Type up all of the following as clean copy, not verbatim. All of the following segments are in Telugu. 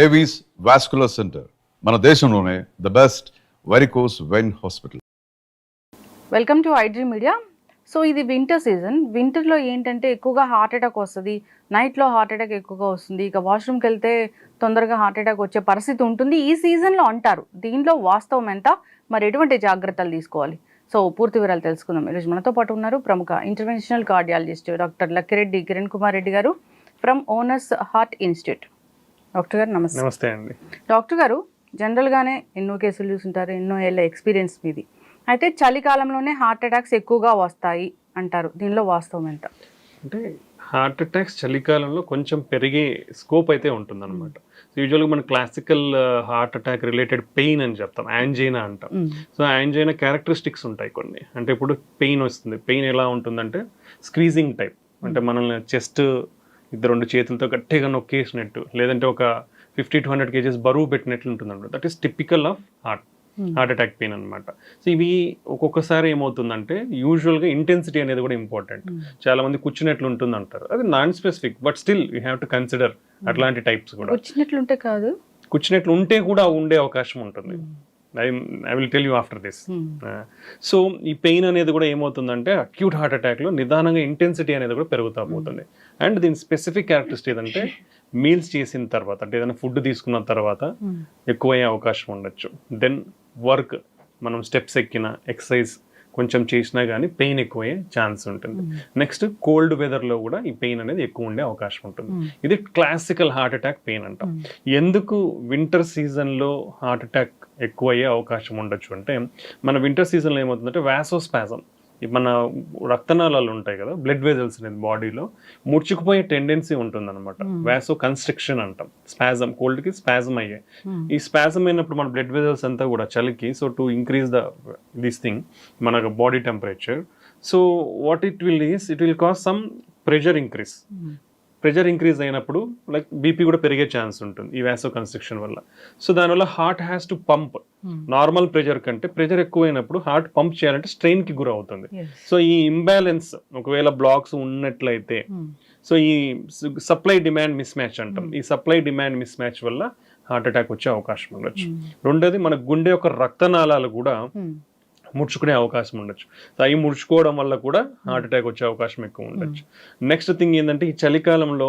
ఏవీస్ వాస్కులర్ సెంటర్ మన దేశంలోనే the best varicose vein hospital. Welcome to iDream media. So ఇది వింటర్ సీజన్. వింటర్లో ఏంటంటే ఎక్కువగా హార్ట్ అటాక్ వస్తుంది, నైట్లో హార్ట్ అటాక్ ఎక్కువగా వస్తుంది, ఇక వాష్రూమ్కి వెళ్తే తొందరగా హార్ట్ అటాక్ వచ్చే పరిస్థితి ఉంటుంది ఈ సీజన్లో అంటారు. దీనిలో వాస్తవం ఎంత, మరి ఎటువంటి జాగ్రత్తలు తీసుకోవాలి? సో పూర్తి వివరాలు తెలుసుకుందాం. ఈరోజు మనతో పాటు ఉన్నారు ప్రముఖ interventional cardiologist doctor Lakkireddy Kiran Kumar Reddy గారు from owners heart institute. Doctor గారు నమస్తే. నమస్తే అండి. డాక్టర్ గారు, జనరల్గానే ఎన్నో కేసులు చూసుంటారు, ఎన్నో ఏళ్ళ ఎక్స్పీరియన్స్ మీది. అయితే చలికాలంలోనే హార్ట్ అటాక్స్ ఎక్కువగా వస్తాయి అంటారు, దీనిలో వాస్తవం ఎంత? అంటే హార్ట్ అటాక్స్ చలికాలంలో కొంచెం పెరిగే స్కోప్ అయితే ఉంటుందన్నమాట. సో యూజువల్గా మన classical heart attack related pain అని చెప్తాం, యాంజైనా అంటాం. సో యాంజైనా క్యారెక్టరిస్టిక్స్ ఉంటాయి కొన్ని. అంటే ఇప్పుడు పెయిన్ వస్తుంది, పెయిన్ ఎలా ఉంటుందంటే స్క్వీజింగ్ టైప్, అంటే మనల్ని చెస్ట్ రెండు చేతులతో గట్టిగా నొక్కేసినట్టు, లేదంటే ఒక 50 to 100 kgs బరువు పెట్టినట్లు ఉంటుంది అనమాట. That is typical of heart attack pain అనమాట. సో ఇవి ఒక్కొక్కసారి ఏమవుతుందంటే యూజువల్గా ఇంటెన్సిటీ అనేది కూడా ఇంపార్టెంట్. చాలా మంది కూర్చున్నట్లు ఉంటుంది అంటారు, అది non specific, but still you have to consider అట్లాంటి టైప్స్ కూడా. కూర్చున్నట్లుంటే కాదు, కూర్చున్నట్లు ఉంటే కూడా ఉండే అవకాశం ఉంటుంది. I will tell you after this. So ఈ పెయిన్ అనేది కూడా ఏమవుతుందంటే అక్యూట్ హార్ట్ అటాక్లో నిదానంగా ఇంటెన్సిటీ అనేది కూడా పెరుగుతూ పోతుంది. అండ్ దీని స్పెసిఫిక్ క్యారెక్టరిస్టిక్ ఏదంటే మీల్స్ చేసిన తర్వాత, అంటే ఏదైనా ఫుడ్ తీసుకున్న తర్వాత ఎక్కువయ్యే అవకాశం ఉండొచ్చు. దెన్ వర్క్, మనం స్టెప్స్ ఎక్కిన, ఎక్సర్సైజ్ కొంచెం చేసినా కానీ పెయిన్ ఎక్కువయ్యే ఛాన్స్ ఉంటుంది. నెక్స్ట్ కోల్డ్ వెదర్లో కూడా ఈ పెయిన్ అనేది ఎక్కువ ఉండే అవకాశం ఉంటుంది. ఇది క్లాసికల్ హార్ట్ అటాక్ పెయిన్ అంటాం. ఎందుకు వింటర్ సీజన్లో హార్ట్ అటాక్ ఎక్కువ అయ్యే అవకాశం ఉండొచ్చు అంటే, మన వింటర్ సీజన్లో ఏమవుతుందంటే వాసోస్పాజం, మన రక్తనాళాలు ఉంటాయి కదా, బ్లడ్ వెజల్స్ అనేది బాడీలో ముడుచుకుపోయే టెండెన్సీ ఉంటుంది అనమాట. వాసో కన్స్ట్రిక్షన్ అంటాం. స్పాజం, కోల్డ్కి స్పాజం అయ్యాయి. ఈ స్పాజం అయినప్పుడు మన బ్లడ్ వెజల్స్ అంతా కూడా చలికి, so to increase this thing మన body temperature, so what it will cause some pressure increase. Pressure increase అయినప్పుడు లైక్ బీపీ కూడా పెరిగే ఛాన్స్ ఉంటుంది ఈ వాసో కన్స్ట్రిక్షన్ వల్ల. సో దానివల్ల heart has to pump. Normal pressure కంటే ప్రెషర్ ఎక్కువైనప్పుడు హార్ట్ పంప్ చేయాలంటే స్ట్రెయిన్ కి గురవుతుంది. సో ఈ ఇంబ్యాలెన్స్ ఒకవేళ బ్లాక్స్ ఉన్నట్లయితే, సో ఈ సప్లై డిమాండ్ మిస్ మ్యాచ్ అంటాం, ఈ సప్లై డిమాండ్ మిస్ మ్యాచ్ వల్ల హార్ట్ అటాక్ వచ్చే అవకాశం ఉండొచ్చు. రెండోది, మన గుండె యొక్క రక్తనాళాలు కూడా ముడుచుకునే అవకాశం ఉండొచ్చు. సో అవి ముడుచుకోవడం వల్ల కూడా హార్ట్ అటాక్ వచ్చే అవకాశం ఎక్కువ ఉండొచ్చు. నెక్స్ట్ థింగ్ ఏంటంటే, ఈ చలికాలంలో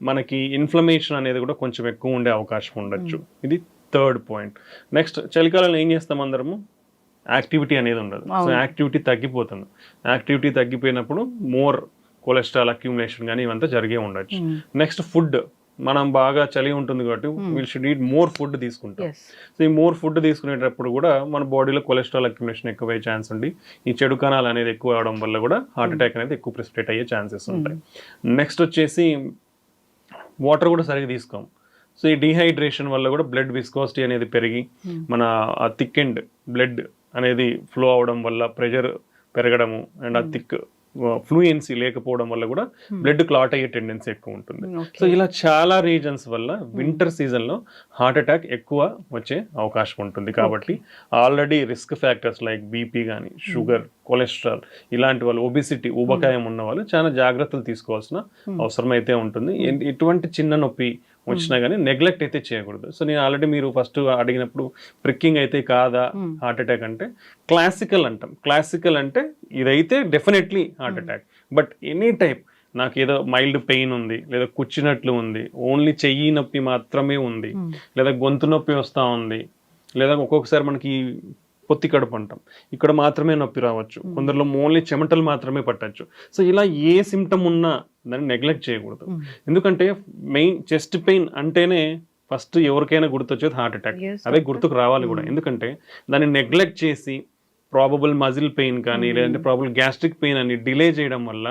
మనకి ఇన్ఫ్లమేషన్ అనేది కూడా కొంచెం ఎక్కువ ఉండే అవకాశం ఉండొచ్చు. ఇది థర్డ్ పాయింట్. నెక్స్ట్, చలికాలంలో ఏం చేస్తాం అందరము, యాక్టివిటీ అనేది ఉండదు. సో యాక్టివిటీ తగ్గిపోతుంది. యాక్టివిటీ తగ్గిపోయినప్పుడు మోర్ కొలెస్ట్రాల్ అక్యుములేషన్ కానీ ఇవంతా జరిగే ఉండొచ్చు. నెక్స్ట్, ఫుడ్, మనం బాగా చలి ఉంటుంది కాబట్టి we'll should eat more food తీసుకుంటాం. సో ఈ మోర్ ఫుడ్ తీసుకునేటప్పుడు కూడా మన బాడీలో కొలెస్ట్రాల్ అక్యుములేషన్ ఎక్కువ అయ్యే ఛాన్స్ ఉంది. ఈ చెడు కణాలు అనేది ఎక్కువ అవడం వల్ల కూడా హార్ట్ అటాక్ అనేది ఎక్కువ ప్రెసిపిటేట్ అయ్యే ఛాన్సెస్ ఉంటాయి. నెక్స్ట్ వచ్చేసి వాటర్ కూడా సరిగ్గా తీసుకోం. సో ఈ డీహైడ్రేషన్ వల్ల కూడా బ్లడ్ విస్కోసిటీ అనేది పెరిగి మన ఆ థిక్ అండ్ బ్లడ్ అనేది ఫ్లో అవడం వల్ల ప్రెషర్ పెరగడము, అండ్ ఆ థిక్ ఫ్లూయెన్సీ లేకపోవడం వల్ల కూడా బ్లడ్ క్లాట్ అయ్యే టెండెన్సీ ఎక్కువ ఉంటుంది. సో ఇలా చాలా రీజన్స్ వల్ల వింటర్ సీజన్లో హార్ట్ అటాక్ ఎక్కువ వచ్చే అవకాశం ఉంటుంది. కాబట్టి already risk factors like BP కానీ, షుగర్, కొలెస్ట్రాల్ ఇలాంటి వాళ్ళు, ఒబిసిటీ, ఊబకాయం ఉన్న వాళ్ళు చాలా జాగ్రత్తలు తీసుకోవాల్సిన అవసరం అయితే ఉంటుంది. ఎటువంటి చిన్న నొప్పి వచ్చినా కానీ నెగ్లెక్ట్ అయితే చేయకూడదు. సో నేను ఆల్రెడీ, మీరు ఫస్ట్ అడిగినప్పుడు ప్రిక్కింగ్ అయితే కాదా హార్ట్ అటాక్ అంటే, క్లాసికల్ అంటాం. క్లాసికల్ అంటే ఇదైతే definitely heart attack. But any type, నాకు ఏదో మైల్డ్ పెయిన్ ఉంది, లేదా కూర్చున్నట్లు ఉంది, ఓన్లీ చెయ్యి నొప్పి మాత్రమే ఉంది, లేదా గొంతు నొప్పి వస్తూ ఉంది, లేదా ఒక్కొక్కసారి మనకి పొత్తి కడుపు అంటాం, ఇక్కడ మాత్రమే నొప్పి రావచ్చు, కొందరిలో ఓన్లీ చెమటలు మాత్రమే పట్టచ్చు. సో ఇలా ఏ సిమ్టమ్ ఉన్నా దాన్ని నెగ్లెక్ట్ చేయకూడదు. ఎందుకంటే మెయిన్ చెస్ట్ పెయిన్ అంటేనే ఫస్ట్ ఎవరికైనా గుర్తొచ్చేది హార్ట్ అటాక్. అదే గుర్తుకు రావాలి కూడా. ఎందుకంటే దాన్ని నెగ్లెక్ట్ చేసి ప్రాబబుల్ మజిల్ పెయిన్ కానీ, లేదంటే ప్రాబబుల్ గ్యాస్ట్రిక్ పెయిన్ అని డిలే చేయడం వల్ల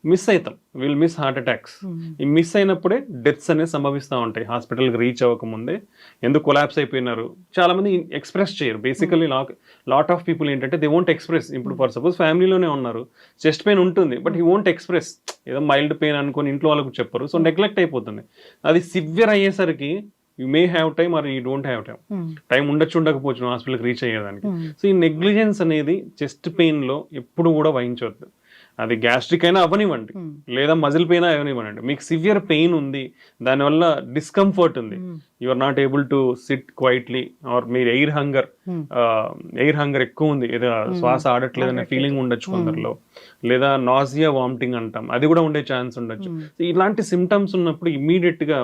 మిస్ అవుతాం, విల్ మిస్ హార్ట్ అటాక్స్. ఈ మిస్ అయినప్పుడే డెత్స్ అనేది సంభవిస్తూ ఉంటాయి. హాస్పిటల్కి రీచ్ అవ్వకముందే ఎందుకు కొలాప్స్ అయిపోయినారు చాలా మంది ఎక్స్ప్రెస్ చేయరు. బేసికలీ లాట్ ఆఫ్ పీపుల్ ఏంటంటే దే వోంట్ ఎక్స్ప్రెస్. ఇప్పుడు ఫర్ సపోజ్ ఫ్యామిలీలోనే ఉన్నారు, చెస్ట్ పెయిన్ ఉంటుంది, బట్ హీ వోంట్ ఎక్స్ప్రెస్, ఏదో మైల్డ్ పెయిన్ అనుకొని ఇంట్లో వాళ్ళకు చెప్పరు. సో నెగ్లెక్ట్ అయిపోతుంది. అది సివియర్ అయ్యేసరికి you may have time or you don't have time ఉండొచ్చు, ఉండకపోవచ్చు హాస్పిటల్కి రీచ్ అయ్యేదానికి. సో ఈ నెగ్లిజెన్స్ అనేది చెస్ట్ పెయిన్లో ఎప్పుడు కూడా వహించవద్దు. అది గ్యాస్ట్రిక్ అయినా అవనివ్వండి, లేదా మజిల్ పెయిన్ అవనివ్వండి, మీకు సివియర్ పెయిన్ ఉంది, దానివల్ల డిస్కంఫర్ట్ ఉంది, you are not able to sit quietly, or మీరు ఎయిర్ హంగర్ ఎక్కువ ఉంది, ఏదో శ్వాస ఆడట్లేదనే ఫీలింగ్ ఉండొచ్చు కొందరిలో, లేదా నాజియా వామిటింగ్ అంటాం, అది కూడా ఉండే ఛాన్స్ ఉండొచ్చు. ఇలాంటి సిమ్టమ్స్ ఉన్నప్పుడు ఇమీడియట్ గా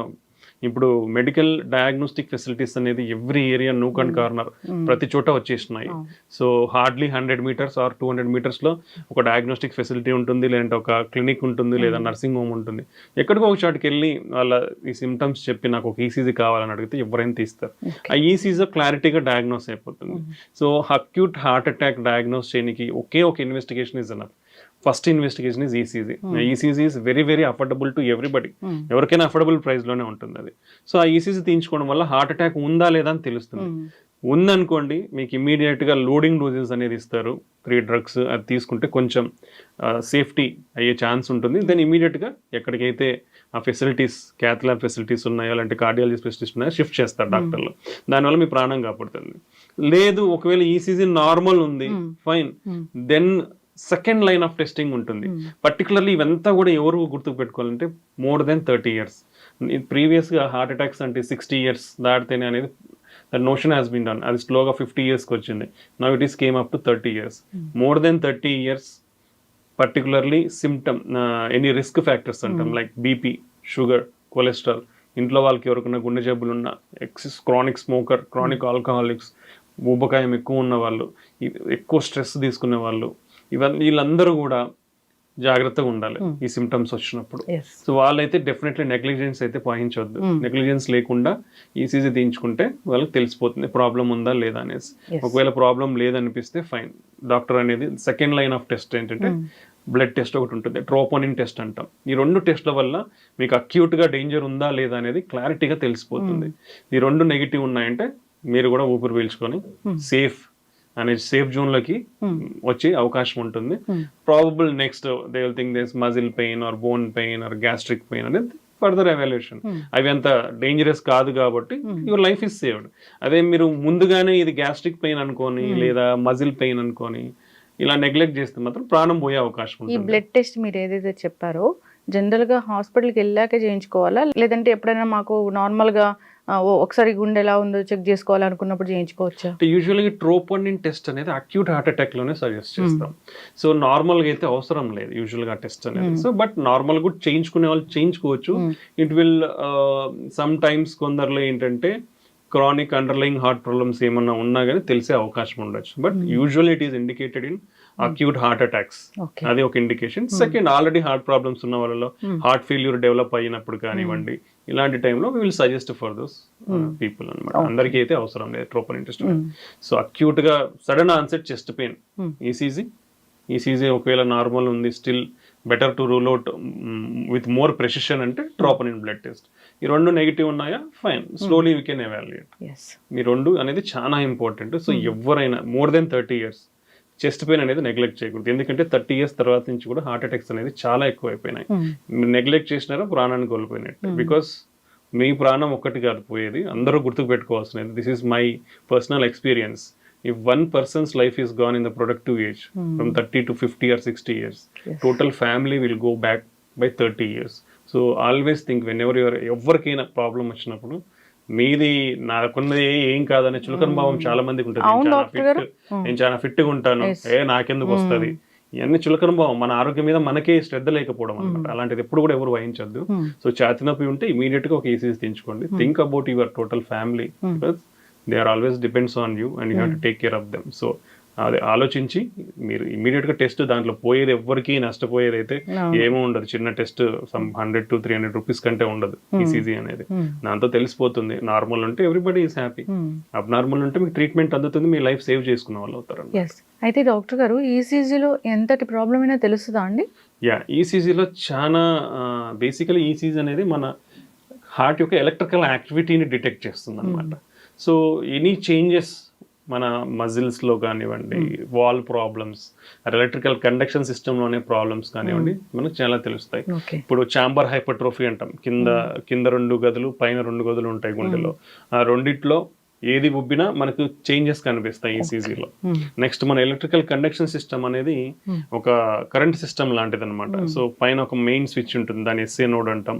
ఇప్పుడు మెడికల్ డయాగ్నోస్టిక్ ఫెసిలిటీస్ అనేది every area nook and corner ప్రతి చోట వచ్చేసినాయి. So hardly 100 meters or 200 meters లో ఒక డయాగ్నోస్టిక్ ఫెసిలిటీ ఉంటుంది, లేదంటే ఒక క్లినిక్ ఉంటుంది, లేదా నర్సింగ్ హోమ్ ఉంటుంది. ఎక్కడికో ఒక చోటుకి వెళ్ళి వాళ్ళ ఈ సిమ్టమ్స్ చెప్పి నాకు ఒక ఈసీజీ కావాలని అడిగితే ఎవరైనా తీస్తారు. ఆ ఈసీజీ క్లారిటీగా డయాగ్నోస్ అయిపోతుంది. So acute heart attack diagnose చేయడానికి ఒకే ఒక investigation is enough. First investigation is ECG. ECG is very very affordable to everybody, ఎవరికైనా అఫోర్డబుల్ ప్రైస్ లోనే ఉంటుంది అది. సో ఆ ఈసీజీ తీయించుకోవడం వల్ల హార్ట్ అటాక్ ఉందా లేదా అని తెలుస్తుంది. ఉందనుకోండి, మీకు ఇమీడియట్ గా లోడింగ్ డోసెస్ అనేది ఇస్తారు, 3 drugs. అది తీసుకుంటే కొంచెం సేఫ్టీ అయ్యే ఛాన్స్ ఉంటుంది. దెన్ ఇమీడియట్ గా ఎక్కడికైతే ఆ ఫెసిలిటీస్, క్యాత్ ల్యాబ్ ఫెసిలిటీస్ ఉన్నాయో, అలాంటి కార్డియాలజీ స్పెషలిస్ట్ ఉన్నాయో షిఫ్ట్ చేస్తారు డాక్టర్లు. దానివల్ల మీ ప్రాణం కాపాడుతుంది. లేదు ఒకవేళ ఈసీజీ నార్మల్ ఉంది, fine, then second line of testing ఉంటుంది. పర్టికులర్లీ ఇవంతా కూడా ఎవరు గుర్తుకు పెట్టుకోవాలంటే more than 30 years. ప్రీవియస్ గా హార్ట్ అటాక్స్ అంటే 60 years దాటితేనే అనేది that notion has been done. అది స్లోగా 50 yearsకి వచ్చింది. Now it is came up to 30 years. More than 30 years particularly symptom any risk factors అంటాం, లైక్ బీపీ, షుగర్, కొలెస్ట్రాల్, ఇంట్లో వాళ్ళకి ఎవరికైనా గుండె జబ్బులు ఉన్న, క్రానిక్ స్మోకర్, క్రానిక్ ఆల్కహాలిక్స్, ఊబకాయం ఎక్కువ ఉన్న వాళ్ళు, ఎక్కువ స్ట్రెస్ తీసుకునే వాళ్ళు, వీళ్ళందరూ కూడా జాగ్రత్తగా ఉండాలి ఈ సిమ్టమ్స్ వచ్చినప్పుడు. సో వాళ్ళైతే డెఫినెట్లీ నెగ్లిజెన్స్ అయితే పాటించవద్దు. నెగ్లిజెన్స్ లేకుండా ఈసీజీ తీయించుకుంటే వాళ్ళకి తెలిసిపోతుంది ప్రాబ్లం ఉందా లేదా అనేసి. ఒకవేళ ప్రాబ్లం లేదనిపిస్తే ఫైన్, డాక్టర్ అనేది సెకండ్ లైన్ ఆఫ్ టెస్ట్ ఏంటంటే బ్లడ్ టెస్ట్ ఒకటి ఉంటుంది, ట్రోపోనిన్ టెస్ట్ అంటాం. ఈ 2 టెస్ట్ల వల్ల మీకు అక్యూట్ గా డేంజర్ ఉందా లేదా అనేది క్లారిటీగా తెలిసిపోతుంది. ఈ 2 నెగిటివ్ ఉన్నాయంటే మీరు కూడా ఊపిరి పీల్చుకొని సేఫ్ అనేది సేఫ్ జోన్ లోకి వచ్చే అవకాశం ఉంటుంది. Probable next they will think this muscle pain or bone pain or gastric pain అనేది ఫర్దర్ ఎవాల్యుయేషన్. అవి అంత డేంజరస్ కాదు కాబట్టి యువర్ లైఫ్ ఇస్ సేవ్డ్. అదే మీరు ముందుగానే ఇది గ్యాస్ట్రిక్ పెయిన్ అనుకోని, లేదా మజిల్ పెయిన్ అనుకోని ఇలా నెగ్లెక్ట్ చేస్తే మాత్రం ప్రాణం పోయే అవకాశం ఉంటుంది. ఈ బ్లడ్ టెస్ట్ మీరు ఏదైతే చెప్పారో జనరల్గా హాస్పిటల్కి వెళ్ళాక చేయించుకోవాలా, లేదంటే ఎప్పుడైనా మాకు నార్మల్గా ఒకసారి గుండె ఎలా ఉందో చెక్ చేసుకోవాలనుకున్నప్పుడు చేయించుకోవచ్చా? యూజువల్గా ట్రోపోనిన్ టెస్ట్ అనేది అక్యూట్ హార్ట్ అటాక్ లోనే సజెస్ట్ చేస్తాం. సో నార్మల్ గా అయితే అవసరం లేదు యూజువల్ గా టెస్ట్ అనేది. సో బట్ నార్మల్ కూడా చేయించుకునే వాళ్ళు చేయించుకోవచ్చు. ఇట్ విల్ సమ్ టైమ్స్ కొందరిలో ఏంటంటే క్రానిక్ అండర్లయింగ్ హార్ట్ ప్రాబ్లమ్స్ ఏమన్నా ఉన్నా కానీ తెలిసే అవకాశం ఉండొచ్చు. But usually it is indicated in acute heart attacks, అది ఒక indication. Second, already heart problems ఉన్న వాళ్ళలో హార్ట్ ఫెయిల్యూర్ డెవలప్ అయినప్పుడు కానివ్వండి, ఇలాంటి టైంలో we will suggest for those people అనమాట. అందరికీ అయితే అవసరం లేదు ట్రోపోనిన్ టెస్ట్. సో అక్యూట్ గా sudden onset chest pain, ECG ఒకవేళ నార్మల్ ఉంది, still better to rule out with more precision అంటే ట్రోపోనిన్ బ్లడ్ టెస్ట్. ఈ 2 నెగిటివ్ ఉన్నాయా, fine, slowly we can evaluate. ఈ 2 అనేది చాలా ఇంపార్టెంట్. సో ఎవరైనా more than 30 years chest pain అనేది నెగ్లెక్ట్ చేయకూడదు. ఎందుకంటే 30 years తర్వాత నుంచి కూడా హార్ట్ అటాక్స్ అనేది చాలా ఎక్కువ అయిపోయినాయి. మీరు నెగ్లెక్ట్ చేసినారా ప్రాణాన్ని కోల్పోయినట్టు. బికాస్ మీ ప్రాణం ఒక్కటి కాదు పోయేది, అందరూ గుర్తుకు పెట్టుకోవాల్సినది. This is my personal experience. If one person's life is gone in the productive age, from 30 to 50 or 60 years, total family will go back by 30 years. So always think whenever you are ఎవరికైనా ప్రాబ్లం వచ్చినప్పుడు మీది నాకున్నది ఏం కాదనే చులకన భావం చాలా మందికి ఉంటుంది. నేను చాలా ఫిట్ గా ఉంటాను, నాకెందుకు వస్తుంది, ఇవన్నీ చులకన భావం. మన ఆరోగ్యం మీద మనకే శ్రద్ధ లేకపోవడం అనమాట. అలాంటిది ఎప్పుడు కూడా ఎవరు వహించద్దు. సో ఛాతీ నొప్పి ఉంటే ఇమీడియట్ గా ఒక ఈసీజీ తీయించుకోండి. Think about your total family, because they are always depends on you and you have to take care of them. So అది ఆలోచించి మీరు ఇమీడియట్ గా టెస్ట్, దాంట్లో పోయేది ఎవ్వరికి నష్టపోయేది అయితే ఏమో ఉండదు. చిన్న టెస్ట్ సమ్ 100 to 300 rupees కంటే ఉండదు ఈసీజీ అనేది. దాంతో తెలిసిపోతుంది. నార్మల్ ఉంటే ఎవ్రీబడి ఈస్ హ్యాపీ, అబ్ నార్మల్ ఉంటే మీకు ట్రీట్మెంట్ అందుతుంది, మీ లైఫ్ సేవ్ చేసుకునే వాళ్ళు అవుతారు. అయితే డాక్టర్ గారు ఈసీజీలో ఎంతటి ప్రాబ్లం అయినా తెలుస్తుందా అండి? ఈసీజీలో చాలా బేసికలీ ఈసీజీ అనేది మన హార్ట్ యొక్క ఎలక్ట్రికల్ యాక్టివిటీని డిటెక్ట్ చేస్తుంది అనమాట. సో ఎనీ చేంజెస్ మన మజిల్స్లో కానివ్వండి, వాల్ ప్రాబ్లమ్స్, ఎలక్ట్రికల్ కండక్షన్ సిస్టంలోనే ప్రాబ్లమ్స్ కానివ్వండి, మనకు చాలా తెలుస్తాయి. ఇప్పుడు ఛాంబర్ హైపర్ట్రోఫీ అంటాం, కింద 2 గదులు పైన 2 గదులు ఉంటాయి గుండెలో. ఆ రెండిట్లో ఏది ఉబ్బినా మనకు చేంజెస్ కనిపిస్తాయి ఈసీజీలో. నెక్స్ట్ మన ఎలక్ట్రికల్ కండక్షన్ సిస్టమ్ అనేది ఒక కరెంట్ సిస్టమ్ లాంటిది అనమాట. సో పైన ఒక మెయిన్ స్విచ్ ఉంటుంది, దాని ఎస్ఏ నోడ్ అంటాం.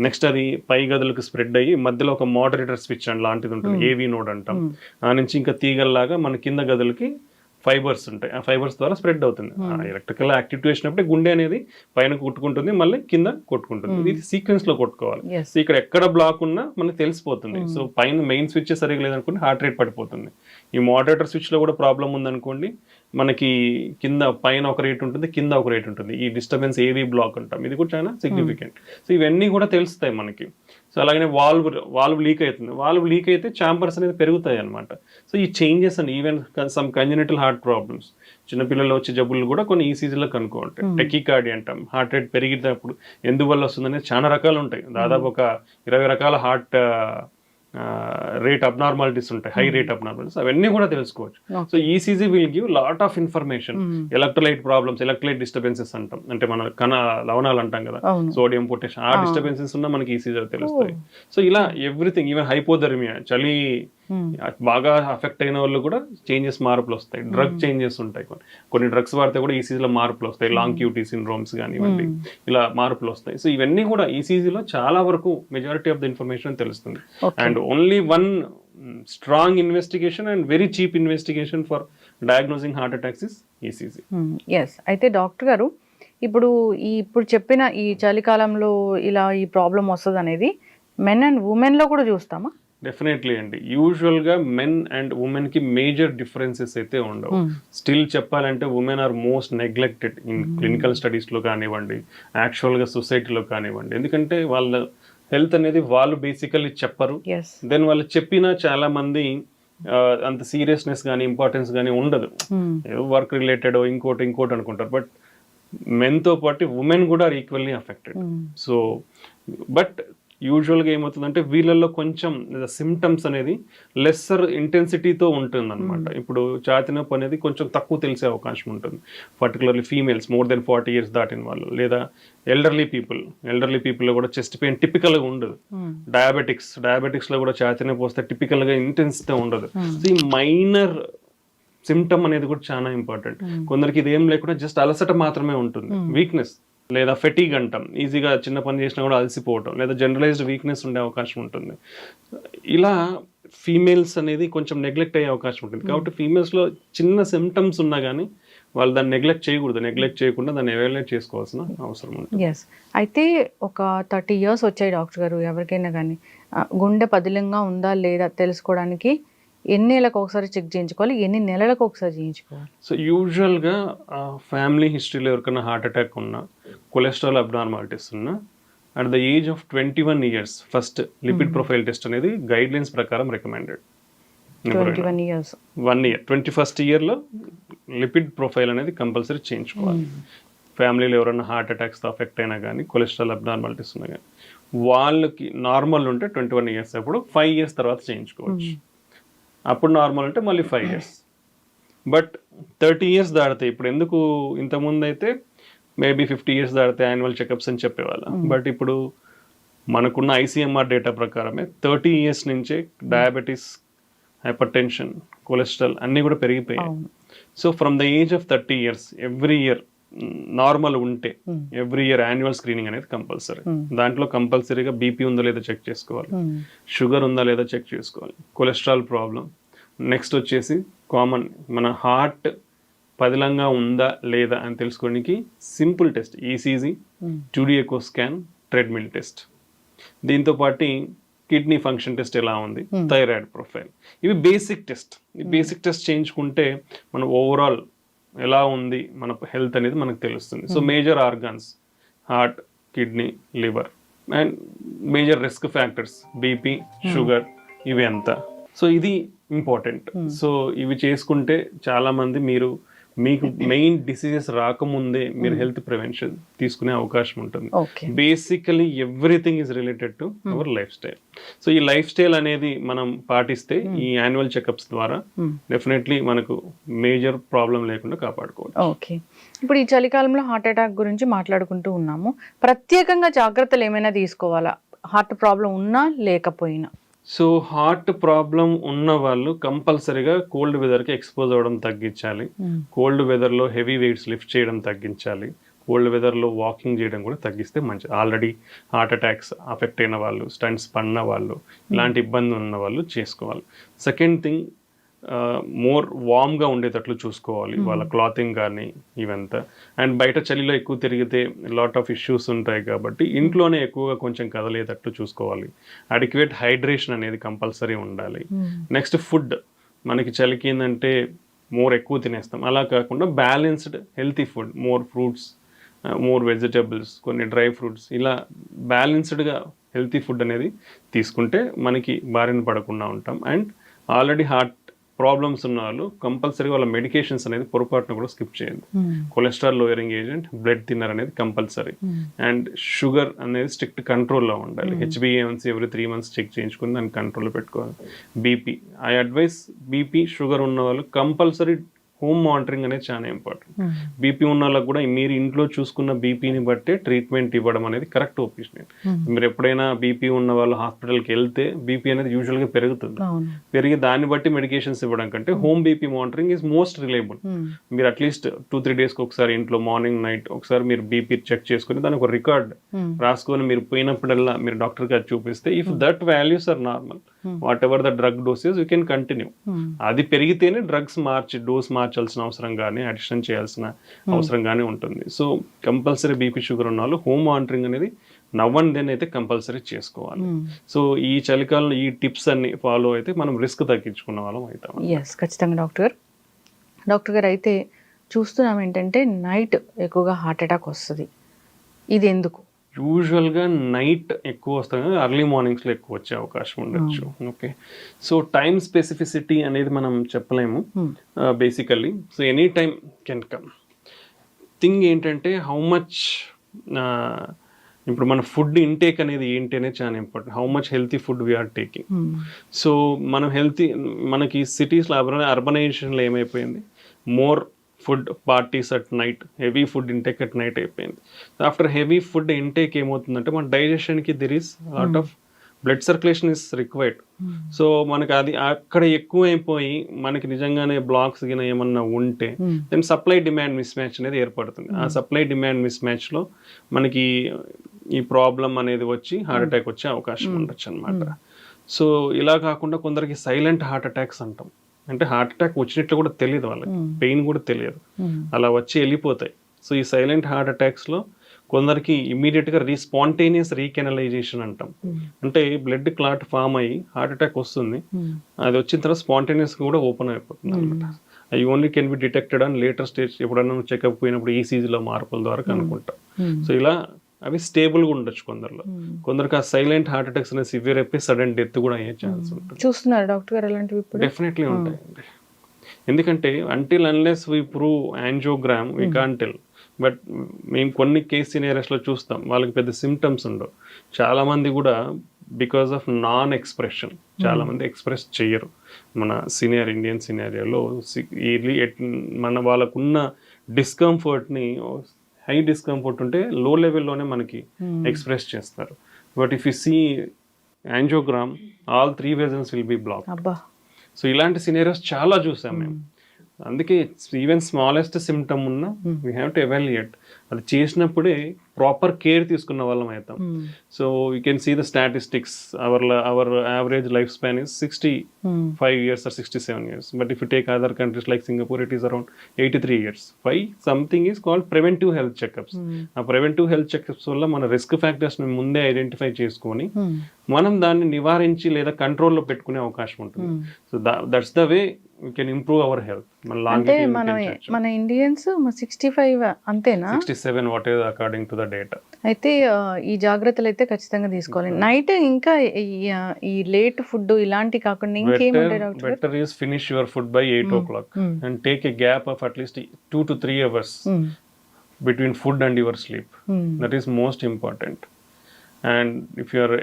నెక్స్ట్ అది పై గదులకు స్ప్రెడ్ అయ్యి మధ్యలో ఒక మోడరేటర్ స్విచ్ లాంటిది ఉంటుంది, ఏవి నోడ్ అంటాం. ఆ నుంచి ఇంకా తీగల్లాగా మన కింద గదులకి ఫైబర్స్ ఉంటాయి, ఆ ఫైబర్స్ ద్వారా స్ప్రెడ్ అవుతుంది. ఎలక్ట్రికల్ యాక్టివిటీ వచ్చినప్పుడు గుండె అనేది పైన కొట్టుకుంటుంది, మళ్ళీ కింద కొట్టుకుంటుంది. ఇది సీక్వెన్స్ లో కొట్టుకోవాలి. సో ఇక్కడ ఎక్కడ బ్లాక్ ఉన్నా మనకు తెలిసిపోతుంది. సో పైన మెయిన్ స్విచ్ సరిగ్గా లేదనుకోండి హార్ట్ రేట్ పడిపోతుంది. ఈ మోడరేటర్ స్విచ్ లో కూడా ప్రాబ్లం ఉందనుకోండి, మనకి కింద పైన ఒక రేట్ ఉంటుంది, కింద ఒక రేట్ ఉంటుంది. ఈ డిస్టర్బెన్స్ ఏవి బ్లాక్ అంటాం, ఇది కూడా చాలా సిగ్నిఫికెంట్. సో ఇవన్నీ కూడా తెలుస్తాయి మనకి. సో అలాగనే వాల్వ్ లీక్ అవుతుంది, వాల్వ్ లీక్ అయితే ఛాంబర్స్ అనేది పెరుగుతాయి అనమాట. సో ఈ changes and even some congenital heart problems, చిన్నపిల్లలు వచ్చే జబ్బులు కూడా కొన్ని ఈసీజీలో కనుక్కోండి. టెకికార్డి అంటాం, హార్ట్ రేట్ పెరిగినప్పుడు ఎందువల్ల వస్తుందనేది చాలా రకాలు ఉంటాయి. దాదాపు ఒక 20 రకాల హార్ట్ రేట్ అబ్నార్మాలిటీస్ ఉంటాయి, హై రేట్ అబ్నార్మాలిటీస్, అవన్నీ కూడా తెలుసుకోవచ్చు. So ECG will give lot of information. Electrolyte problems, electrolyte disturbances అంటాం, అంటే మన లవణాలు అంటాం కదా, సోడియం పొటాషియం, ఆ డిస్టర్బెన్సెస్ ఉన్నా మనకి ఈసీజీ తెలుస్తాయి. సో ఇలా ఎవ్రీథింగ్, ఈవెన్ హైపోథెర్మియా, చలి బాగా అఫెక్ట్ అయిన వాళ్ళు కూడా చేంజెస్, మార్పులు వస్తాయి. డ్రగ్ చేంజెస్ ఉంటాయి, కొన్ని డ్రగ్స్ వాడితే కూడా ఈసీజీలో మార్పులు వస్తాయి, లాంగ్ క్యూటీ సిండ్రోమ్స్ కానివ్వండి, ఇలా మార్పులు వస్తాయి. సో ఇవన్నీ కూడా ఈసీజీలో చాలా వరకు మెజారిటీ ఆఫ్ ద ఇన్ఫర్మేషన్ తెలుస్తుంది. And only one strong investigation and very cheap investigation for diagnosing heart attacks is ECG. Yes, అయితే డాక్టర్ గారు ఇప్పుడు చెప్పిన ఈ చలికాలంలో ఇలా ఈ ప్రాబ్లం వస్తుంది అనేది మెన్ అండ్ ఉమెన్ లో కూడా చూస్తామా? డెఫినెట్లీ అండి. యూజువల్గా మెన్ అండ్ ఉమెన్ కి మేజర్ డిఫరెన్సెస్ అయితే ఉండవు. స్టిల్ చెప్పాలంటే women are most neglected in clinical స్టడీస్లో కానివ్వండి, యాక్చువల్గా సొసైటీలో కానివ్వండి. ఎందుకంటే వాళ్ళ హెల్త్ అనేది వాళ్ళు బేసికల్లీ చెప్పరు. దెన్ వాళ్ళు చెప్పినా చాలా మంది అంత సీరియస్నెస్ కానీ ఇంపార్టెన్స్ కానీ ఉండదు, వర్క్ రిలేటెడ్ ఇంకోటి అనుకుంటారు. బట్ మెన్తో పాటు ఉమెన్ కూడా are equally affected. So but యూజువల్గా ఏమవుతుందంటే వీళ్ళల్లో కొంచెం సిమ్టమ్స్ అనేది లెస్సర్ ఇంటెన్సిటీతో ఉంటుంది అనమాట. ఇప్పుడు ఛాతీ నొప్పి అనేది కొంచెం తక్కువ తెలిసే అవకాశం ఉంటుంది, particularly females more than 40 years దాటిన వాళ్ళు, లేదా ఎల్డర్లీ పీపుల్లో కూడా చెస్ట్ పెయిన్ టిపికల్గా ఉండదు. డయాబెటిక్స్లో కూడా ఛాతీ నొప్పి వస్తే టిపికల్గా ఇంటెన్సిటీ ఉండదు. సో ఈ మైనర్ సిమ్టమ్ అనేది కూడా చాలా ఇంపార్టెంట్. కొందరికి ఇది ఏం లేకుండా జస్ట్ అలసట మాత్రమే ఉంటుంది, వీక్నెస్ లేదా ఫెటీగ్ అంటాం, ఈజీగా చిన్న పని చేసినా కూడా అలసిపోవటం, లేదా జనరలైజ్డ్ వీక్నెస్ ఉండే అవకాశం ఉంటుంది. ఇలా ఫీమేల్స్ అనేది కొంచెం నెగ్లెక్ట్ అయ్యే అవకాశం ఉంటుంది. కాబట్టి ఫీమేల్స్లో చిన్న సిమ్టమ్స్ ఉన్నా కానీ వాళ్ళు దాన్ని నెగ్లెక్ట్ చేయకూడదు, నెగ్లెక్ట్ చేయకుండా దాన్ని ఎవాల్యుయేట్ చేసుకోవాల్సిన అవసరం ఉంటుంది. ఎస్, అయితే ఒక 30 years వచ్చాయి డాక్టర్ గారు ఎవరికైనా కానీ గుండె పదిలంగా ఉందా లేదా తెలుసుకోవడానికి ఎన్ని నెలలకు ఒకసారి చెక్ చేయించుకోవాలి, ఎన్ని నెలలకు ఒకసారి చేయించుకోవాలి? సో యూజువల్గా ఫ్యామిలీ హిస్టరీలో ఎవరికైనా హార్ట్ అటాక్ ఉన్నా, కొలెస్ట్రాల్ అబ్నార్మాలిటీస్ ఉన్నా, at the age of 21 years first lipid profile test అనేది గైడ్ లైన్స్ ప్రకారం రికమెండెడ్. 21 years 1 year 21st yearలో లిపిడ్ ప్రొఫైల్ అనేది కంపల్సరీ చేయించుకోవాలి. ఫ్యామిలీలో ఎవరైనా హార్ట్ అటాక్స్తో అఫెక్ట్ అయినా కానీ, కొలెస్ట్రాల్ అబ్నార్మాలిటీస్ ఉన్నా కానీ, వాళ్ళకి నార్మల్ ఉంటే 21 years అప్పుడు 5 years తర్వాత చేయించుకోవచ్చు. అప్పుడు నార్మల్ అంటే మళ్ళీ 5 years. బట్ 30 years దాడితే, ఇప్పుడు ఎందుకు ఇంతకుముందు అయితే మేబీ 50 years దాడితే యాన్యువల్ చెకప్స్ అని చెప్పేవాళ్ళం. బట్ ఇప్పుడు మనకున్న ఐసీఎంఆర్ డేటా ప్రకారమే 30 years నుంచే డయాబెటీస్, హైపర్ టెన్షన్, కొలెస్ట్రాల్ అన్నీ కూడా పెరిగిపోయాయి. So from the age of 30 years every year normal ఉంటే ఎవ్రీ ఇయర్ యాన్యువల్ స్క్రీనింగ్ అనేది కంపల్సరీ. దాంట్లో కంపల్సరీగా బీపీ ఉందా లేదా చెక్ చేసుకోవాలి, షుగర్ ఉందా లేదా చెక్ చేసుకోవాలి, కొలెస్ట్రాల్ ప్రాబ్లం. నెక్స్ట్ వచ్చేసి కామన్ మన హార్ట్ పదిలంగా ఉందా లేదా అని తెలుసుకోవడానికి simple test ECG, 2D echo scan, treadmill test. దీంతో పాటు కిడ్నీ ఫంక్షన్ టెస్ట్ ఎలా ఉంది, థైరాయిడ్ ప్రొఫైల్, ఇవి బేసిక్ టెస్ట్. ఈ బేసిక్ టెస్ట్ చేయించుకుంటే మనం ఓవరాల్ ఎలా ఉంది మన హెల్త్ అనేది మనకు తెలుస్తుంది. So major organs heart, kidney, liver and major risk factors BP, sugar, ఇవి అంతా. సో ఇది ఇంపార్టెంట్. సో ఇవి చేసుకుంటే చాలా మంది మీకు మెయిన్ డిసీజెస్ రాకముందే మీరు హెల్త్ ప్రివెన్షన్ తీసుకునే అవకాశం ఉంటుంది. Basically everything is related to our life style. So ఈ లైఫ్ స్టైల్ అనేది మనం పాటిస్తే ఈ యాన్యువల్ చెకప్స్ ద్వారా డెఫినెట్లీ మనకు మేజర్ ప్రాబ్లం లేకుండా కాపాడుకోవచ్చు. ఓకే, ఇప్పుడు ఈ చలికాలంలో హార్ట్ అటాక్ గురించి మాట్లాడుకుంటూ ఉన్నాము. ప్రత్యేకంగా జాగ్రత్తలు ఏమైనా తీసుకోవాలా హార్ట్ ప్రాబ్లం ఉన్నా లేకపోయినా? సో హార్ట్ ప్రాబ్లం ఉన్న వాళ్ళు కంపల్సరీగా కోల్డ్ వెదర్కి ఎక్స్పోజ్ అవ్వడం తగ్గించాలి. కోల్డ్ వెదర్లో హెవీ వెయిట్స్ లిఫ్ట్ చేయడం తగ్గించాలి. కోల్డ్ వెదర్లో వాకింగ్ చేయడం కూడా తగ్గిస్తే మంచిది. ఆల్రెడీ హార్ట్ అటాక్స్ అఫెక్ట్ అయిన వాళ్ళు, స్టంట్స్ పడిన వాళ్ళు, ఇలాంటి ఇబ్బంది ఉన్న వాళ్ళు చేసుకోవాలి. సెకండ్ థింగ్, మోర్ వామ్గా ఉండేటట్లు చూసుకోవాలి వాళ్ళ క్లాతింగ్ కానీ ఇవంతా. అండ్ బయట చలిలో ఎక్కువ తిరిగితే లాట్ ఆఫ్ ఇష్యూస్ ఉంటాయి కాబట్టి ఇంట్లోనే ఎక్కువగా కొంచెం కదలేటట్లు చూసుకోవాలి. అడిక్వేట్ హైడ్రేషన్ అనేది కంపల్సరీ ఉండాలి. నెక్స్ట్ ఫుడ్, మనకి చలికి ఏంటంటే మోర్ ఎక్కువ తినేస్తాం, అలా కాకుండా balanced healthy food, more fruits, more vegetables, కొన్ని డ్రై ఫ్రూట్స్, ఇలా బ్యాలెన్స్డ్గా హెల్తీ ఫుడ్ అనేది తీసుకుంటే మనకి బారిన పడకుండా ఉంటాం. అండ్ ఆల్రెడీ హార్ట్ ప్రాబ్లమ్స్ ఉన్న వాళ్ళు కంపల్సరీ వాళ్ళ మెడికేషన్స్ అనేది పొరపాటున కూడా స్కిప్ చేయదు. Cholesterol lowering agent, blood thinner అనేది కంపల్సరీ. అండ్ షుగర్ అనేది స్ట్రిక్ట్ కంట్రోల్లో ఉండాలి. HbA1c ఎవ్రీ 3 months చెక్ చేయించుకుని దాన్ని కంట్రోల్లో పెట్టుకోవాలి. BP, I advise BP sugar ఉన్న వాళ్ళు కంపల్సరీ హోమ్ మానిటరింగ్ అనేది చాలా ఇంపార్టెంట్. బీపీ ఉన్న వాళ్ళకి కూడా మీరు ఇంట్లో చూసుకున్న బీపీని బట్టే ట్రీట్మెంట్ ఇవ్వడం అనేది కరెక్ట్ ఒపీనియన్. మీరు ఎప్పుడైనా బీపీ ఉన్న వాళ్ళు హాస్పిటల్కి వెళ్తే బీపీ అనేది యూజువల్గా పెరుగుతుంది. పెరిగి దాన్ని బట్టి మెడికేషన్స్ ఇవ్వడం కంటే home BP monitoring is most reliable. మీరు అట్లీస్ట్ 2-3 daysకి ఒకసారి ఇంట్లో మార్నింగ్ నైట్ ఒకసారి మీరు బీపీ చెక్ చేసుకుని దానికి ఒక రికార్డ్ రాసుకొని మీరు పోయినప్పుడల్లా మీరు డాక్టర్ గారు చూపిస్తే if that values are normal, whatever the drug doses you can continue. అది పెరిగితేనే డ్రగ్స్ డోస్ మార్చాల్సిన అవసరం కానీ అడిషన్ చేయాల్సిన అవసరం కానీ ఉంటుంది. సో కంపల్సరీ బీపీ షుగర్ ఉన్న వాళ్ళు హోమ్ మానిటరింగ్ అనేది నవ్ అండ్ దెన్ అయితే కంపల్సరీ చేసుకోవాలి. సో ఈ చలికాలంలో ఈ టిప్స్ అన్ని ఫాలో అయితే మనం రిస్క్ తగ్గించుకున్న వాళ్ళం అవుతాం. ఎస్, ఖచ్చితంగా డాక్టర్ గారు అయితే చూస్తున్నాం ఏంటంటే నైట్ ఎక్కువగా హార్ట్ అటాక్ వస్తుంది, ఇది ఎందుకు? యూజువల్గా నైట్ ఎక్కువ వస్తుంది కానీ ఎర్లీ మార్నింగ్స్లో ఎక్కువ వచ్చే అవకాశం ఉండొచ్చు. ఓకే, సో టైం స్పెసిఫిసిటీ అనేది మనం చెప్పలేము basically. So any time can come. Thing ఏంటంటే హౌ మచ్, ఇప్పుడు మన ఫుడ్ ఇంటేక్ అనేది ఏంటి అనేది చాలా important. How much healthy food we're taking. So మనం మనకి సిటీస్లో అర్బనైజేషన్లో ఏమైపోయింది, more food parties at night, heavy food intake at night అయిపోయింది. ఆఫ్టర్ హెవీ ఫుడ్ ఇంటేక్ ఏమవుతుందంటే మన డైజెషన్కి there is lot of blood circulation is required. So మనకి అది అక్కడ ఎక్కువ అయిపోయి మనకి నిజంగానే బ్లాక్స్ గిన ఏమన్నా ఉంటే then supply demand mismatch అనేది ఏర్పడుతుంది. ఆ సప్లై డిమాండ్ మిస్ మ్యాచ్లో మనకి ఈ ప్రాబ్లం అనేది వచ్చి హార్ట్ అటాక్ వచ్చే అవకాశం ఉండొచ్చు అనమాట. సో ఇలా కాకుండా కొందరికి సైలెంట్ హార్ట్ అటాక్స్ అంటాం, అంటే హార్ట్ అటాక్ వచ్చినట్లు కూడా తెలియదు వాళ్ళకి, పెయిన్ కూడా తెలియదు, అలా వచ్చి వెళ్ళిపోతాయి. సో ఈ సైలెంట్ హార్ట్ అటాక్స్లో కొందరికి ఇమీడియట్గా స్పాంటేనియస్ రీకెనలైజేషన్ అంటాం. అంటే బ్లడ్ క్లాట్ ఫామ్ అయ్యి హార్ట్ అటాక్ వస్తుంది, అది వచ్చిన తర్వాత స్పాంటేనియస్ కూడా ఓపెన్ అయిపోతుంది అనమాట. అవి ఓన్లీ కెన్ బి డిటెక్టెడ్ అని లేటర్ స్టేజ్ ఎప్పుడన్నా చెకప్ పోయినప్పుడు ఈసీజీలో మార్పుల ద్వారా కనుక్కుంటాం. సో ఇలా అవి స్టేబుల్గా ఉండొచ్చు కొందరిలో. కొందరికి ఆ సైలెంట్ హార్ట్ అటాక్స్ అనేది సివియర్ అయిపోయి సడన్ డెత్ కూడా అయ్యే ఛాన్స్ ఉంటుంది. చూస్తున్నారు డాక్టర్ గారు అలాంటివి? డెఫినెట్లీ ఉంటాయండి. ఎందుకంటే until unless we prove angiogram we can't tell. But మేము కొన్ని కేస్ సినారియోస్లో చూస్తాం వాళ్ళకి పెద్ద సిమ్టమ్స్ ఉండవు. చాలామంది కూడా బికాస్ ఆఫ్ నాన్ ఎక్స్ప్రెషన్ చాలామంది ఎక్స్ప్రెస్ చెయ్యరు. మన ఇండియన్ సినారియోలో మన వాళ్ళకున్న డిస్కంఫర్ట్ని, హై డిస్కంఫర్ట్ ఉంటే లో లెవెల్లోనే మనకి ఎక్స్ప్రెస్ చేస్తారు. But if you see angiogram all 3 vessels will be block. So ఇలాంటి సినారియోస్ చాలా చూసాం మేము. అందుకే ఈవెన్ స్మాలెస్ట్ సిమ్టమ్ ఉన్నా వీ హ్యావ్ టు ఎవాల్యుయేట్. అది చేసినప్పుడే ప్రాపర్ కేర్ తీసుకున్న వాళ్ళం అవుతాం. So you can see the statistics. Our average life span is 65 years or 67 years. But if you take other countries like Singapore, it is around 83 years. Why? Something is called preventive health checkups. ఆ preventive health checkups వల్ల మన రిస్క్ ఫ్యాక్టర్స్ ని ముందే ఐడెంటిఫై చేసుకొని మనం దాన్ని నివారించి లేదా కంట్రోల్లో పెట్టుకునే అవకాశం ఉంటుంది. So that's the way we can improve our health. అంటే మన ఇండియన్స్ 65 అంతేనా? 67 what is according to the data. అయితే ఈ జాగ్రత్తలు అయితే ఖచ్చితంగా తీసుకోవాలి. నైట్ ఇంకా ఈ లేట్ ఫుడ్ ఇలాంటి కాకుండా ఇంకేముంటాయి doctor? Better is finish your food by 8 o'clock and take a gap of at least 2 to 3 hours between food and your sleep. That is most important. And if you are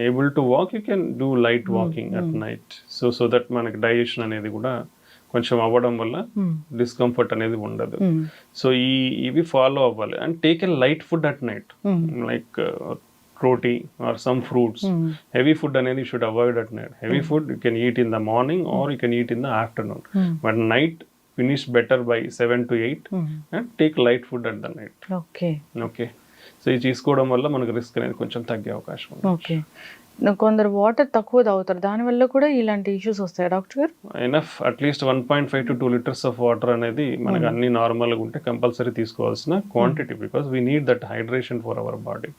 able to walk, you can do light walking at night. So that మనకి డైజెషన్ అనేది కూడా కొంచెం అవ్వడం వల్ల డిస్కంఫర్ట్ అనేది ఉండదు. సో ఇవి ఫాలో అవ్వాలి. And take a light food at night, like roti or some fruits. Heavy food అనేది you should avoid at night. Heavy food you can eat in the morning or you can eat in the afternoon. But night finish better by 7 to 8 and take light food at the night. Okay Okay. So ఇది తీసుకోవడం వల్ల మనకు రిస్క్ అనేది కొంచెం తగ్గే అవకాశం ఉంది. ఓకే కొందరు వాటర్ తక్కువ తాగుతారు, దానివల్ల కూడా ఇలాంటి ఇష్యూస్ వస్తాయి డాక్టర్ గారు? Enough at least 1.5 to 2 liters of water అనేది మనకు అన్ని నార్మల్గా ఉంటే కంపల్సరీ తీసుకోవాల్సిన quantity, because we need that hydration for our body,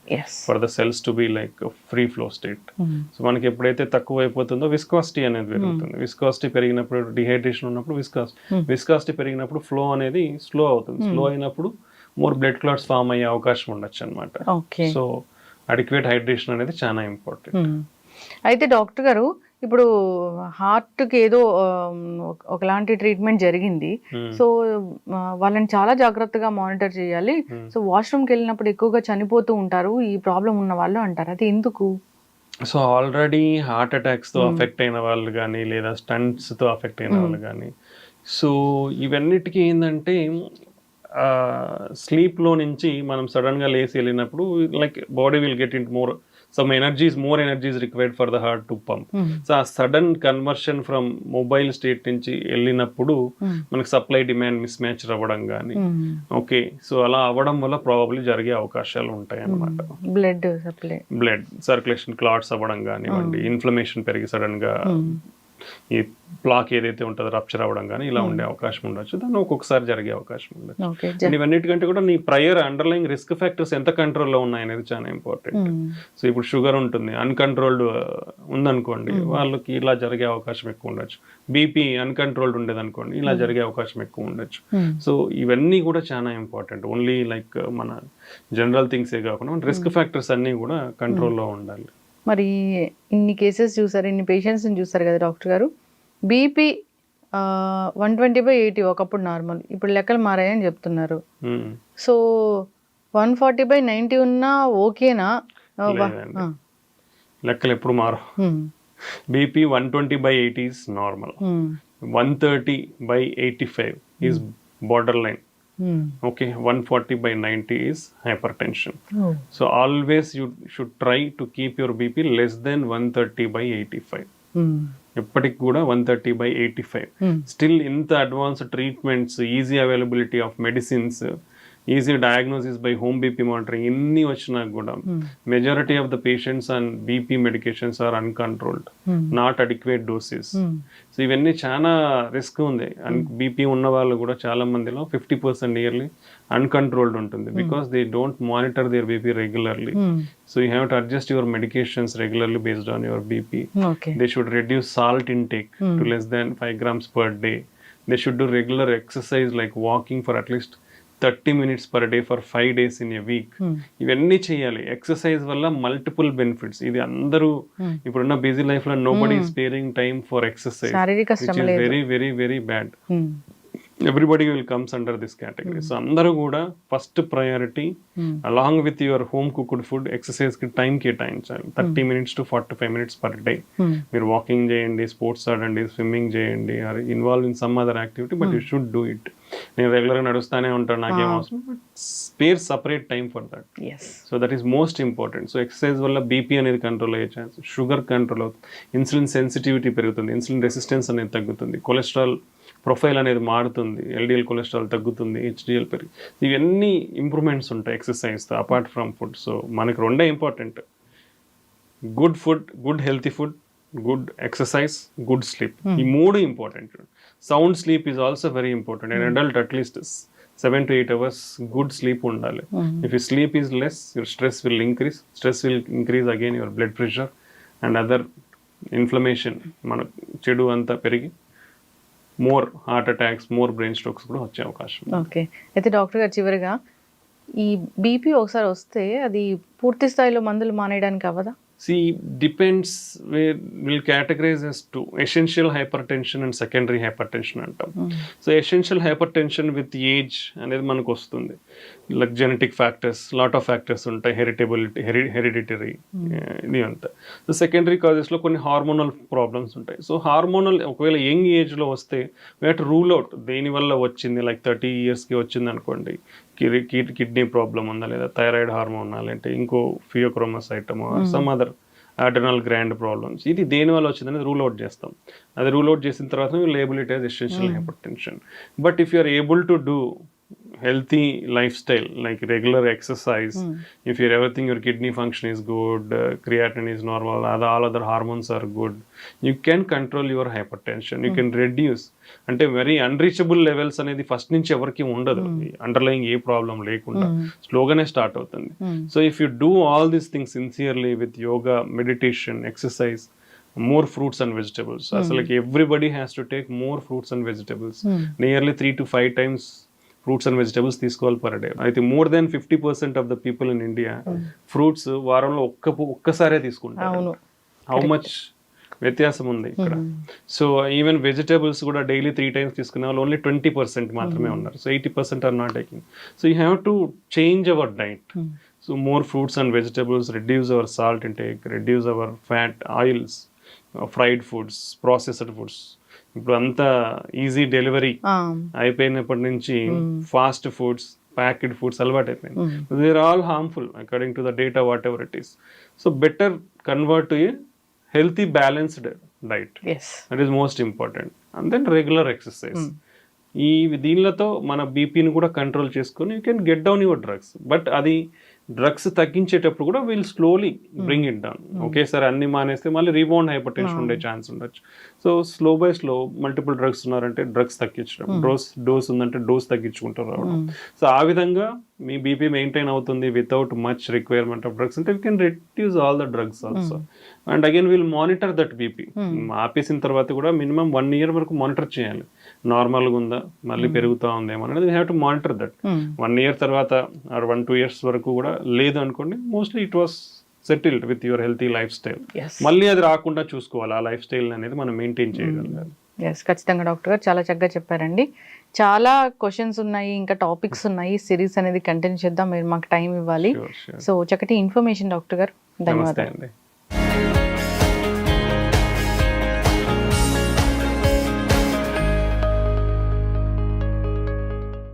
for the cells to be like free flow state. So మనకి ఎప్పుడైతే తక్కువ అయిపోతుందో విస్కాసిటీ అనేది పెరుగుతుంది. విస్కాసిటీ పెరిగినప్పుడు డిహైడ్రేషన్ ఉన్నప్పుడు విస్కాసిటీ పెరిగినప్పుడు ఫ్లో అనేది స్లో అవుతుంది. స్లో అయినప్పుడు మోర్ బ్లడ్ క్లాట్స్ ఫామ్ అయ్యే అవకాశం ఉండొచ్చు అనమాట. సో అడిక్వేట్ హైడ్రేషన్ అనేది చాలా ఇంపార్టెంట్. అయితే డాక్టర్ గారు ఇప్పుడు హార్ట్కి ఏదో ఒకలాంటి ట్రీట్మెంట్ జరిగింది, సో వాళ్ళని చాలా జాగ్రత్తగా మానిటర్ చేయాలి. సో వాష్రూమ్కి వెళ్ళినప్పుడు ఎక్కువగా చనిపోతూ ఉంటారు ఈ ప్రాబ్లం ఉన్న వాళ్ళు అంటారు, అది ఎందుకు? సో ఆల్రెడీ హార్ట్ అటాక్స్తో అఫెక్ట్ అయిన వాళ్ళు కానీ లేదా స్టంట్స్తో అఫెక్ట్ అయిన వాళ్ళు కానీ, సో ఇవన్నిటికీ ఏంటంటే స్లీప్లో నుంచి మనం సడన్గా లేచి వెళ్ళినప్పుడు like body will get in more more energies required for the heart to pump. సో ఆ sudden conversion from mobile state నుంచి వెళ్ళినప్పుడు మనకి సప్లై డిమాండ్ మిస్ మ్యాచ్ అవ్వడం కానీ, ఓకే, సో అలా అవ్వడం వల్ల ప్రాబబ్లీ జరిగే అవకాశాలు ఉంటాయి అన్నమాట. బ్లడ్ సర్క్యులేషన్ క్లాట్స్ అవ్వడం కానివ్వండి, ఇన్ఫ్లమేషన్ పెరిగి సడన్ గా ఈ ప్లాక్ ఏదైతే ఉంటుందో రప్చర్ అవ్వడం కానీ ఇలా ఉండే అవకాశం ఉండొచ్చు. దాన్ని ఒక్కొక్కసారి జరిగే అవకాశం ఉండొచ్చు. ఇవన్నిటికంటే కూడా నీ ప్రయర్ అండర్లైన్ రిస్క్ ఫ్యాక్టర్స్ ఎంత కంట్రోల్లో ఉన్నాయనేది చాలా ఇంపార్టెంట్. సో ఇప్పుడు షుగర్ ఉంటుంది, అన్కంట్రోల్డ్ ఉందనుకోండి, వాళ్ళకి ఇలా జరిగే అవకాశం ఎక్కువ ఉండొచ్చు. బీపీ అన్కంట్రోల్డ్ ఉండేది అనుకోండి, ఇలా జరిగే అవకాశం ఎక్కువ ఉండొచ్చు. సో ఇవన్నీ కూడా చాలా ఇంపార్టెంట్. ఓన్లీ లైక్ మన జనరల్ థింగ్సే కాకుండా రిస్క్ ఫ్యాక్టర్స్ అన్నీ కూడా కంట్రోల్లో ఉండాలి. మరి ఇన్ని కేసెస్ చూసారు, ఇన్ని పేషెంట్స్ని చూసారు కదా డాక్టర్ గారు, బీపీ 120/80 ఒకప్పుడు నార్మల్, ఇప్పుడు లెక్కలు మారాయని చెప్తున్నారు. సో 140/90 ఉన్నా ఓకేనా? లెక్కలు ఎప్పుడు మారు. BP 120/80 is normal, 130/85 is border line. Okay, 140/90 is hypertension. So always you should try to keep your BP less than 130/85. ఎప్పటికి కూడా 130/85. స్టిల్ ఇంత advanced treatments, easy availability of medicines, easy diagnosis by home BP monitoring ఇన్ని వచ్చినా కూడా majority of the patients and BP medications are uncontrolled, not adequate doses. So ఇవన్నీ చాలా రిస్క్ ఉంది. బీపీ ఉన్న వాళ్ళు కూడా చాలా మందిలో 50% నియర్లీ అన్కంట్రోల్డ్ ఉంటుంది, because they don't monitor their BP regularly. So you have to adjust your medications regularly based on your BP. They should reduce salt intake to less than 5 grams per day. They should do regular exercise like walking for at least 30 minutes per day for 5 days in a week. ఇవన్నీ చేయాలి. ఎక్సర్సైజ్ వల్ల మల్టిపుల్ బెనిఫిట్స్. ఇది అందరూ ఇప్పుడున్న బిజీ లైఫ్ లో nobody is sparing time for exercise, which is very very very bad. Everybody will comes under this category. So అందరూ కూడా first priority along with your home cooked food exercise కి టైం కేటాయించాలి. 30 minutes to 45 minutes per day. మీరు వాకింగ్ చేయండి, స్పోర్ట్స్ ఆడండి, స్విమ్మింగ్ చేయండి, or involve in some other activity, but you should do it. నేను రెగ్యులర్గా నడుస్తానే ఉంటాను, నాకేం అవసరం, but spare separate time for that. So that is most important. So exercise వల్ల బీపీ అనేది కంట్రోల్ అయ్యే ఛాన్స్, షుగర్ కంట్రోల్ అవుతుంది, ఇన్సులిన్ సెన్సిటివిటీ పెరుగుతుంది, ఇన్సులిన్ రెసిస్టెన్స్ అనేది తగ్గుతుంది, కొలెస్ట్రాల్ ప్రొఫైల్ అనేది మారుతుంది, ఎల్డిఎల్ కొలెస్ట్రాల్ తగ్గుతుంది, హెచ్డిఎల్ పెరిగి, ఇవన్నీ ఇంప్రూవ్మెంట్స్ ఉంటాయి ఎక్సర్సైజ్తో అపార్ట్ ఫ్రమ్ ఫుడ్. సో మనకి రెండే important, good food, good healthy food, good exercise, good sleep. ఈ మూడు important. Sound sleep is also very important. And adult at least 7 to 8 hours good sleep ఉండాలి. If you sleep is less, your stress will increase again your blood pressure and other inflammation, మన చెడు అంతా పెరిగి more heart attacks, more brain strokes కూడా వచ్చే అవకాశం. ఓకే, అయితే డాక్టర్ గారు చివరిగా ఈ బీపీ ఒకసారి వస్తే అది పూర్తి స్థాయిలో మందులు మానేయడానికి అవ్వదా? See, depends, we'll categorize as two, essential hypertension and secondary hypertension అంటాం. So essential hypertension with age అనేది మనకు వస్తుంది. Like genetic factors, lot of factors ఉంటాయి, హెరిడిటరీ ఇది అంతా. సో సెకండరీ కాజెస్లో కొన్ని హార్మోనల్ ప్రాబ్లమ్స్ ఉంటాయి. సో హార్మోనల్ ఒకవేళ యంగ్ ఏజ్లో వస్తే we have to rule out దేనివల్ల వచ్చింది. లైక్ 30 yearsకి వచ్చింది అనుకోండి, కిడ్నీ ప్రాబ్లం ఉందా, లేదా థైరాయిడ్ హార్మోన్, లేదంటే ఇంకో pheochromocytoma, some other adrenal gland problems, ఇది దేని వల్ల వచ్చిందనేది రూల్ అవుట్ చేస్తాం. అది రూల్ అవుట్ చేసిన తర్వాత we label it as essential hypertension. But if you are able to do healthy lifestyle like regular exercise, if you're everything, your kidney function is good, creatinine is normal, all other hormones are good, you can control your hypertension, you can reduce. అంటే వెరీ అన్రీచబుల్ లెవెల్స్ అనేది ఫస్ట్ నుంచి ఎవరికి ఉండదు, అండర్లయింగ్ ఏ ప్రాబ్లం లేకుండా స్లోగానే స్టార్ట్ అవుతుంది. So if you do all these things sincerely with yoga, meditation, exercise, more fruits and vegetables. So like everybody has to take more fruits and vegetables. Nearly 3 to 5 times fruits and vegetables తీసుకోవాలి per day. అయితే more than 50% of the people in India fruits వారంలో ఒక్కసారే తీసుకుంటారు. హౌ మచ్ వ్యత్యాసం ఉంది ఇక్కడ. సో ఈవెన్ వెజిటేబుల్స్ కూడా డైలీ 3 times తీసుకునే వాళ్ళు ఓన్లీ 20% మాత్రమే ఉన్నారు. So 80% are not taking. So you have to change our diet. So more fruits and vegetables, reduce our salt intake, reduce our fat, oils, fried foods, processed foods. ఇప్పుడు అంతా ఈజీ డెలివరీ అయిపోయినప్పటి నుంచి ఫాస్ట్ ఫుడ్స్, ప్యాకెడ్ ఫుడ్స్ అలవాటు అయిపోయింది. They are all harmful according to the data whatever it is. So better convert to a healthy balanced diet. Yes, that is most important. And then regular exercise. ఈ దీనిలతో మన బీపీని కూడా కంట్రోల్ చేసుకొని you can get down your drugs. But అది డ్రగ్స్ తగ్గించేటప్పుడు కూడా we'll slowly bring it down. ఒకేసారి అన్ని మానేస్తే మళ్ళీ రీబౌండ్ హైపర్ టెన్షన్ ఉండే ఛాన్స్ ఉండొచ్చు. So slow by slow multiple drugs ఉన్నారంటే డ్రగ్స్ తగ్గించడం, డోస్ ఉందంటే డోస్ తగ్గించుకుంటూ రావడం. సో ఆ విధంగా మీ బీపీ మెయింటైన్ అవుతుంది without much requirement of drugs. అంటే we can reduce all the drugs also. And again will monitor that BP. ఆపేసిన తర్వాత కూడా మినిమం 1 year వరకు మానిటర్ చేయాలి. నార్మల్గా ఉందా, మళ్ళీ పెరుగుతూ ఉందేమో అనేది we have to monitor that. 1 year తర్వాత ఆర్ 1-2 years వరకు కూడా లేదు అనుకోండి, mostly it was settled with your healthy life style. మళ్ళీ అది రాకుండా చూసుకోవాలి, ఆ లైఫ్ స్టైల్ అనేది మనం మెయింటైన్ చేయగలగాలి. ఎస్, ఖచ్చితంగా డాక్టర్ గారు చాలా చక్కగా చెప్పారండి. చాలా క్వశ్చన్స్ ఉన్నాయి, ఇంకా టాపిక్స్ ఉన్నాయి. సిరీస్ అనేది కంటిన్యూ చేద్దాం, మీరు మాకు టైం ఇవ్వాలి. సో చక్కటి ఇన్ఫర్మేషన్ డాక్టర్ గారు, ధన్యవాదాలు.